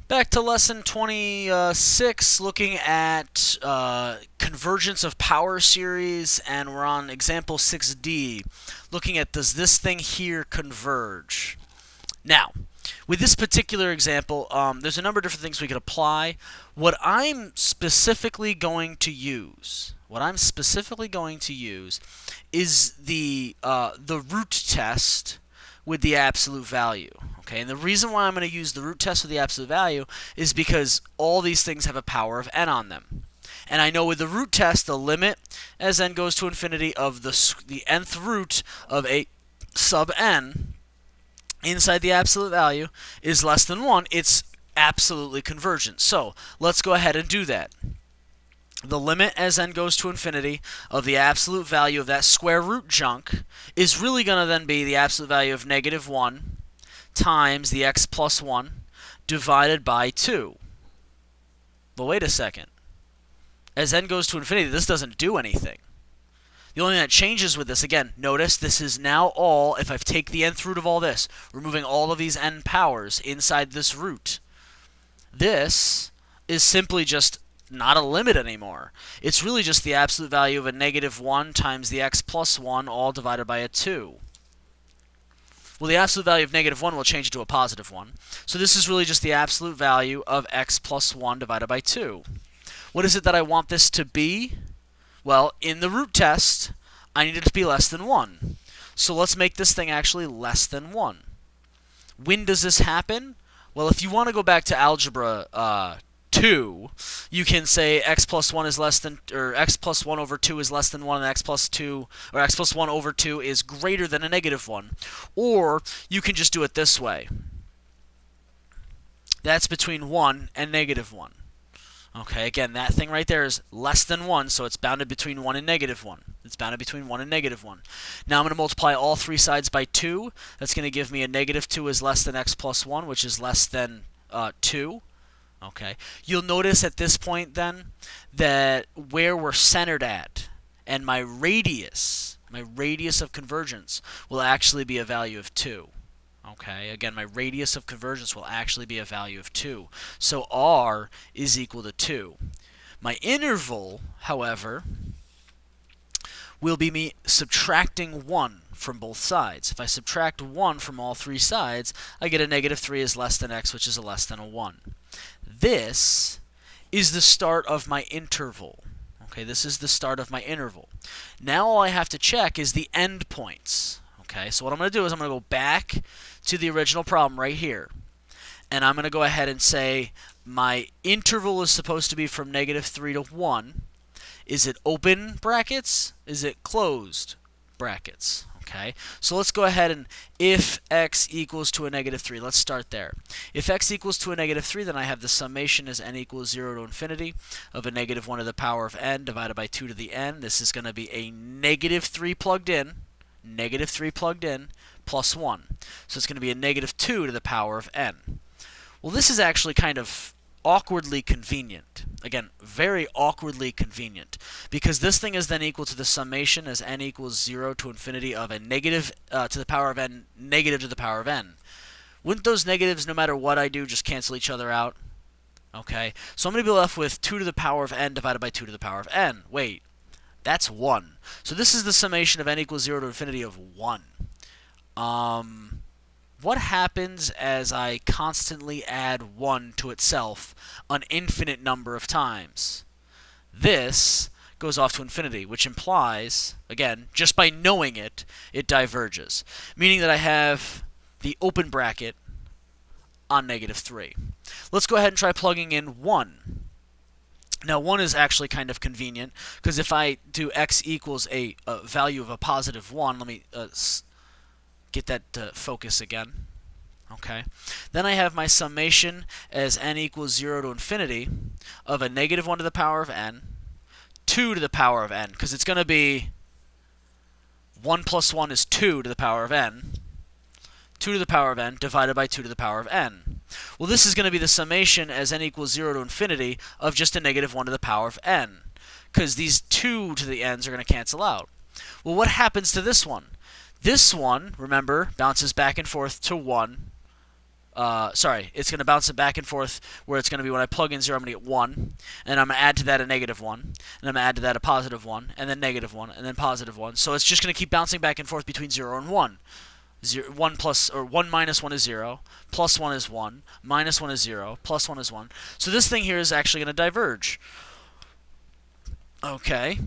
Back to lesson 26, looking at convergence of power series, and we're on example 6D, looking at does this thing here converge? Now, with this particular example, there's a number of different things we could apply. What I'm specifically going to use is the root test with the absolute value. Okay, and the reason why I'm going to use the root test with the absolute value is because all these things have a power of n on them. And I know with the root test, the limit as n goes to infinity of the nth root of a sub n inside the absolute value is less than 1. It's absolutely convergent. So let's go ahead and do that. The limit as n goes to infinity of the absolute value of that square root junk is really going to then be the absolute value of negative 1 times the x plus 1 divided by 2. But wait a second. As n goes to infinity, this doesn't do anything. The only thing that changes with this, again, notice this is now all, if I take the nth root of all this, removing all of these n powers inside this root, this is simply just not a limit anymore. It's really just the absolute value of a negative 1 times the x plus 1 all divided by a 2. Well, the absolute value of negative 1 will change it to a positive 1. So this is really just the absolute value of x plus 1 divided by 2. What is it that I want this to be? Well, in the root test, I need it to be less than 1. So let's make this thing actually less than 1. When does this happen? Well, if you want to go back to algebra 2, you can say x plus 1 is less than, or x plus 1 over 2 is less than 1, and x plus 2, or x plus 1 over 2 is greater than a negative 1. Or you can just do it this way. That's between 1 and negative 1. Okay, again, that thing right there is less than 1, so it's bounded between 1 and negative 1. It's bounded between 1 and negative 1. Now I'm going to multiply all three sides by 2. That's going to give me a negative 2 is less than x plus 1, which is less than 2. Okay, you'll notice at this point then that where we're centered at and my radius of convergence will actually be a value of 2. Okay, again, my radius of convergence will actually be a value of 2. So r is equal to 2. My interval, however, will be me subtracting 1 from both sides. If I subtract 1 from all three sides, I get a negative 3 is less than x, which is a less than a 1. This is the start of my interval. Okay, this is the start of my interval. Now all I have to check is the endpoints. Okay, so what I'm going to do is I'm going to go back to the original problem right here. And I'm going to go ahead and say my interval is supposed to be from negative 3 to 1. Is it open brackets? Is it closed brackets? Okay, so let's go ahead and if x equals to a negative 3, let's start there. If x equals to a negative 3, then I have the summation as n equals 0 to infinity of a negative 1 to the power of n divided by 2 to the n. This is going to be a negative 3 plugged in, plus 1. So it's going to be a negative 2 to the power of n. Well, this is actually kind of awkwardly convenient. Again, very awkwardly convenient. Because this thing is then equal to the summation as n equals 0 to infinity of a negative to the power of n, negative to the power of n. Wouldn't those negatives, no matter what I do, just cancel each other out? Okay, so I'm going to be left with 2 to the power of n divided by 2 to the power of n. Wait, that's 1. So this is the summation of n equals 0 to infinity of 1. What happens as I constantly add 1 to itself an infinite number of times? This goes off to infinity, which implies, again, just by knowing it, it diverges. Meaning that I have the open bracket on negative 3. Let's go ahead and try plugging in 1. Now 1 is actually kind of convenient, because if I do x equals a value of a positive 1, let me get that to focus again. Okay. Then I have my summation as n equals 0 to infinity of a negative 1 to the power of n, 2 to the power of n, because it's going to be 1 plus 1 is 2 to the power of n, 2 to the power of n divided by 2 to the power of n. Well, this is going to be the summation as n equals 0 to infinity of just a negative 1 to the power of n, because these 2 to the n's are going to cancel out. Well, what happens to this one? This one, remember, bounces back and forth to 1 sorry, it's going to bounce it back and forth where it's going to be when I plug in 0, I'm going to get 1, and I'm going to add to that a negative 1, and I'm going to add to that a positive 1, and then negative 1, and then positive 1. So it's just going to keep bouncing back and forth between 0 and 1. 1 plus, or 1 minus 1 is 0, plus 1 is 1, minus 1 is 0, plus 1 is 1. So this thing here is actually going to diverge. Okay.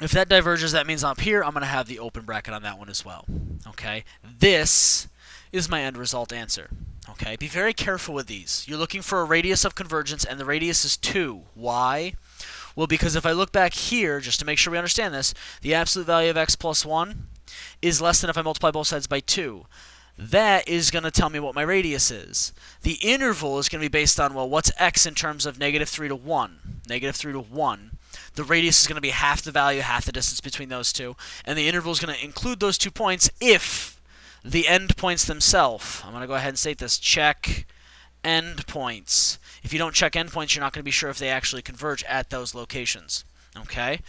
If that diverges, that means up here I'm going to have the open bracket on that one as well. Okay. This is my end result answer. Okay. Be very careful with these. You're looking for a radius of convergence, and the radius is 2. Why? Well, because if I look back here, just to make sure we understand this, the absolute value of x plus 1 is less than if I multiply both sides by 2. That is going to tell me what my radius is. The interval is going to be based on, well, what's x in terms of negative 3 to 1? Negative 3 to 1. The radius is going to be half the value, half the distance between those two. And the interval is going to include those 2 points if the endpoints themselves, I'm going to go ahead and state this, check endpoints. If you don't check endpoints, you're not going to be sure if they actually converge at those locations. Okay?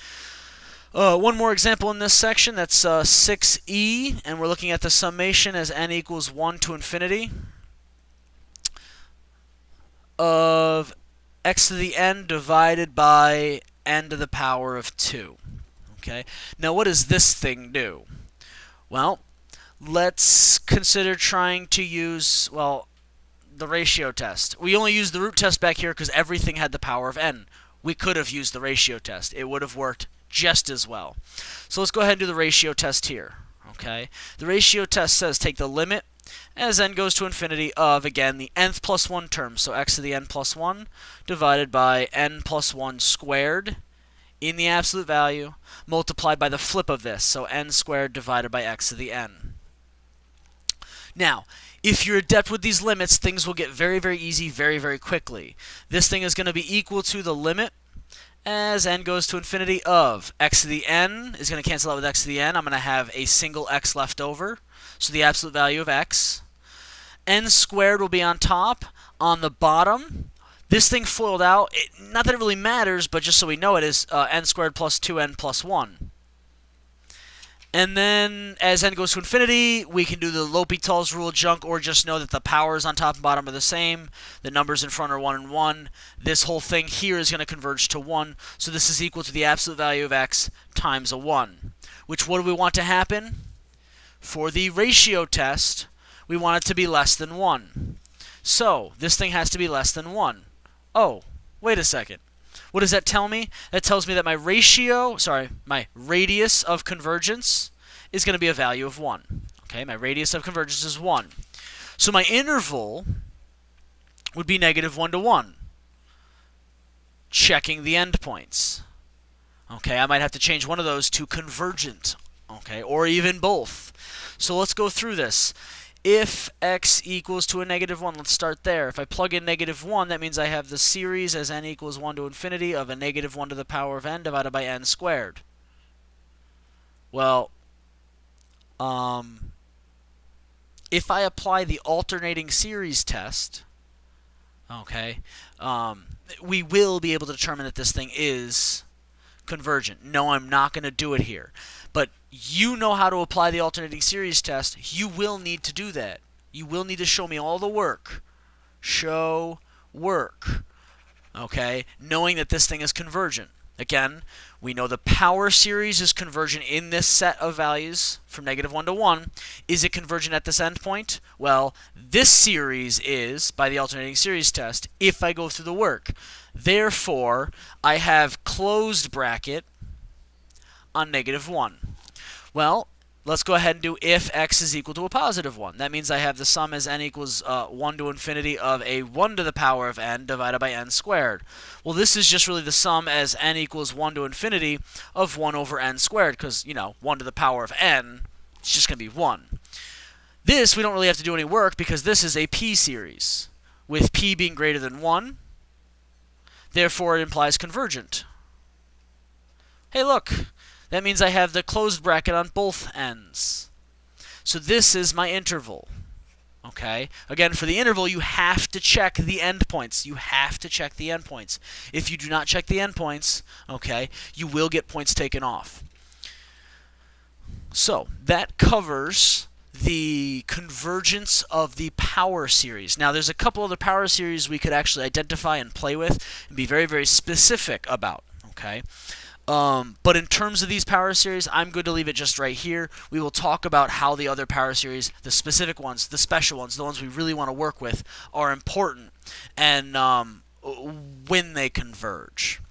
One more example in this section, that's 6e, and we're looking at the summation as n equals 1 to infinity of x to the n divided by n to the power of 2. Okay? Now what does this thing do? Well, let's consider trying to use, well, the ratio test. We only used the root test back here because everything had the power of n. We could have used the ratio test. It would have worked just as well. So let's go ahead and do the ratio test here. Okay? The ratio test says take the limit as n goes to infinity of, again, the nth plus 1 term, so x to the n plus 1 divided by n plus 1 squared in the absolute value multiplied by the flip of this, so n squared divided by x to the n. Now, if you're adept with these limits, things will get very, very easy very, very quickly. This thing is going to be equal to the limit as n goes to infinity of x to the n is going to cancel out with x to the n. I'm going to have a single x left over, so the absolute value of x. N squared will be on top. On the bottom, this thing foiled out. Not that it really matters, but just so we know it is n squared plus 2n plus 1. And then, as n goes to infinity, we can do the L'Hopital's rule junk, or just know that the powers on top and bottom are the same. The numbers in front are 1 and 1. This whole thing here is going to converge to 1. So this is equal to the absolute value of x times a 1. Which, what do we want to happen? For the ratio test, we want it to be less than 1. So, this thing has to be less than 1. Oh, wait a second. What does that tell me? That tells me that my my radius of convergence is going to be a value of 1. Okay, my radius of convergence is 1. So my interval would be negative 1 to 1. Checking the endpoints. Okay, I might have to change one of those to convergent. Okay, or even both. So let's go through this. If x equals to a negative 1, let's start there. If I plug in negative 1, that means I have the series as n equals 1 to infinity of a negative 1 to the power of n divided by n squared. Well, if I apply the alternating series test, okay, we will be able to determine that this thing is convergent. No, I'm not going to do it here. But you know how to apply the alternating series test. You will need to do that. You will need to show me all the work. Show work. Okay? Knowing that this thing is convergent. Again, we know the power series is convergent in this set of values from negative 1 to 1. Is it convergent at this endpoint? Well, this series is, by the alternating series test, if I go through the work. Therefore, I have closed bracket on negative 1. Well, let's go ahead and do if x is equal to a positive 1. That means I have the sum as n equals 1 to infinity of a 1 to the power of n divided by n squared. Well, this is just really the sum as n equals 1 to infinity of 1 over n squared, because, 1 to the power of n, it's just going to be 1. This, we don't really have to do any work because this is a p series, with p being greater than 1. Therefore, it implies convergent. Hey, look. That means I have the closed bracket on both ends. So this is my interval. Okay? Again, for the interval, you have to check the endpoints. You have to check the endpoints. If you do not check the endpoints, okay, you will get points taken off. So, that covers the convergence of the power series. Now, there's a couple other power series we could actually identify and play with and be very, very specific about. Okay. But in terms of these power series, I'm going to leave it just right here. We will talk about how the other power series, the specific ones, the special ones, the ones we really want to work with, are important, and when they converge.